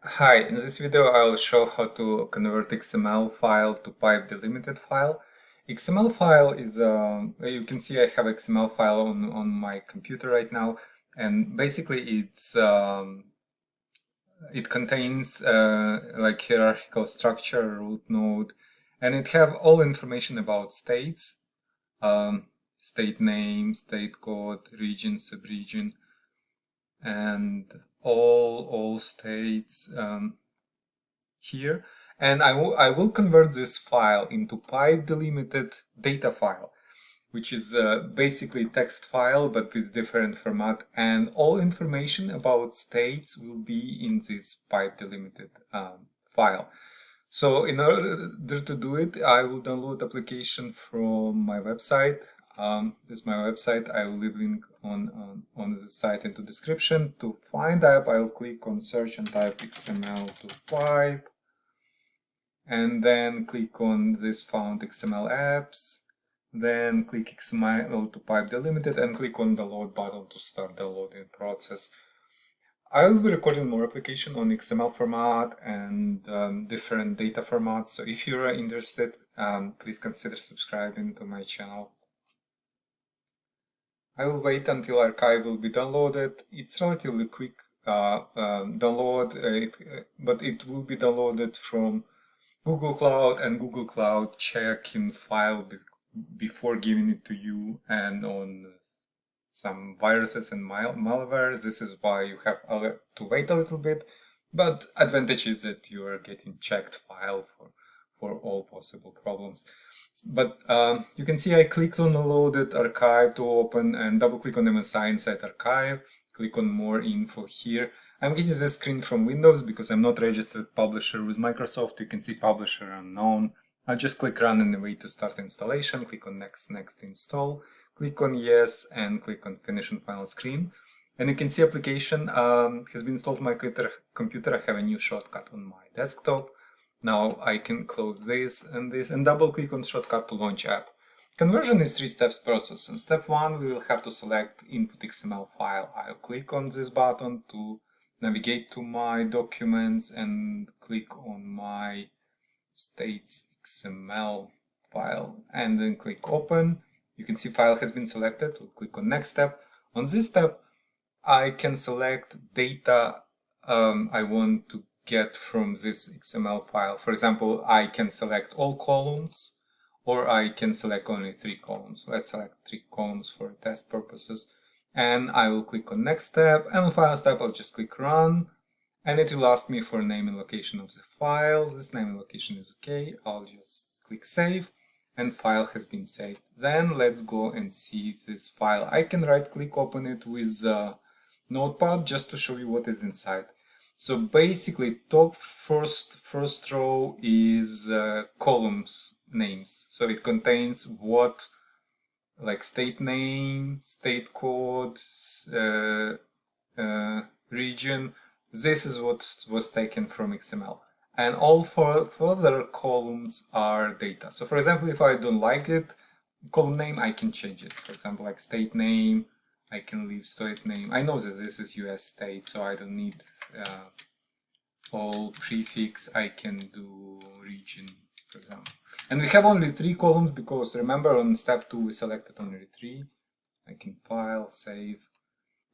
Hi, in this video I'll show how to convert XML file to pipe delimited file. XML file is, you can see I have XML file on my computer right now, and basically it contains like hierarchical structure, root node, and it have all information about states, state name, state code, region, subregion, and all states here. And I will convert this file into pipe delimited data file, which is basically text file but with different format, and all information about states will be in this pipe delimited file. So in order to do it, I will download application from my website. This is my website. I will leave link on the site into description. To find app, I will click on search and type XML to pipe, and then click on this found XML apps. Then click XML to pipe delimited and click on the load button to start the loading process. I will be recording more application on XML format and different data formats. So if you are interested, please consider subscribing to my channel. I will wait until archive will be downloaded. It's relatively quick download, but it will be downloaded from Google Cloud, and Google Cloud check in file before giving it to you, and on some viruses and malware. This is why you have to wait a little bit, but advantage is that you are getting checked file for all possible problems. But you can see I clicked on the loaded archive to open and double click on MSI inside archive, click on more info here. I'm getting this screen from Windows because I'm not registered publisher with Microsoft. You can see publisher unknown. I'll just click run and wait to start installation. Click on next install. Click on yes and click on finish and final screen. And you can see application has been installed on my computer. I have a new shortcut on my desktop. Now I can close this and double click on shortcut to launch app. Conversion is 3 steps process. In step 1 we will have to select input XML file. I'll click on this button to navigate to my documents and click on my states XML file and then click open. You can see file has been selected. We'll click on next step. On this step I can select data I want to get from this XML file. For example, I can select all columns or I can select only 3 columns. Let's select 3 columns for test purposes. And I will click on next step, and on final step I'll just click run, and it will ask me for name and location of the file. This name and location is okay. I'll just click save, and file has been saved. Then let's go and see this file. I can right click open it with Notepad just to show you what is inside. So basically top first row is columns names. So it contains what, like state name, state code, region. This is what was taken from XML. And all further columns are data. So for example, if I don't like it, column name, I can change it. For example, like state name, I can leave state name. I know that this is US state, so I don't need all prefix. I can do region, for example. And we have only 3 columns because remember on step 2 we selected only 3. I can file, save,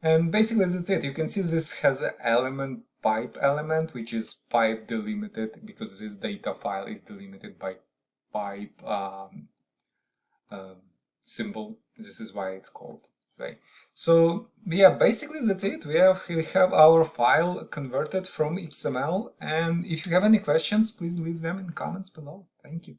and basically that's it. You can see this has an element, pipe element, which is pipe delimited because this data file is delimited by pipe symbol. This is why it's called, right? So yeah, basically that's it. We have our file converted from XML, and if you have any questions, please leave them in comments below. Thank you.